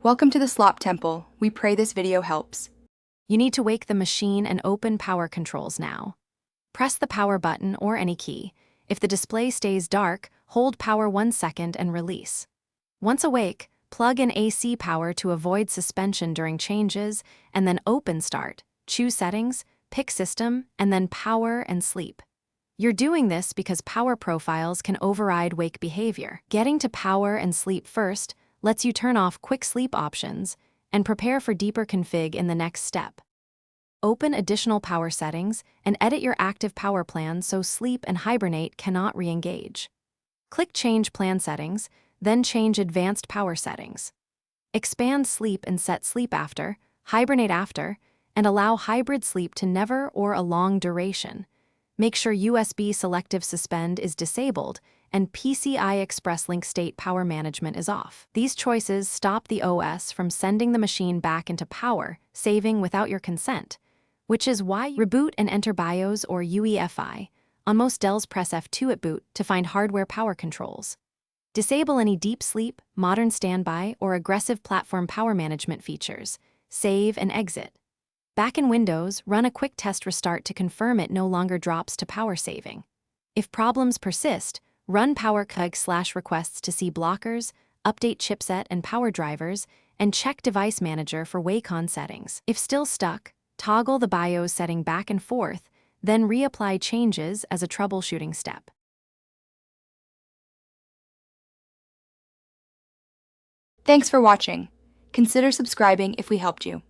Welcome to the Slop Temple. We pray this video helps. You need to wake the machine and open power controls now. Press the power button or any key. If the display stays dark, hold power 1 second and release. Once awake, plug in AC power to avoid suspension during changes, and then open start. Choose settings, pick system, and then power and sleep. You're doing this because power profiles can override wake behavior. Getting to power and sleep first lets you turn off quick sleep options and prepare for deeper config in the next step. Open additional power settings and edit your active power plan so sleep and hibernate cannot re-engage. Click Change Plan Settings, then change Advanced Power Settings. Expand sleep and set sleep after, hibernate after, and allow hybrid sleep to never or a long duration. Make sure USB Selective Suspend is disabled and PCI Express Link State Power Management is off. These choices stop the OS from sending the machine back into power, saving without your consent, which is why you reboot and enter BIOS or UEFI. On most Dells, press F2 at boot to find hardware power controls. Disable any deep sleep, modern standby, or aggressive platform power management features. Save and exit. Back in Windows, run a quick test restart to confirm it no longer drops to power saving. If problems persist, run powercug/requests to see blockers, update chipset and power drivers, and check Device Manager for Wacom settings. If still stuck, toggle the BIOS setting back and forth, then reapply changes as a troubleshooting step. Thanks for watching. Consider subscribing if we helped you.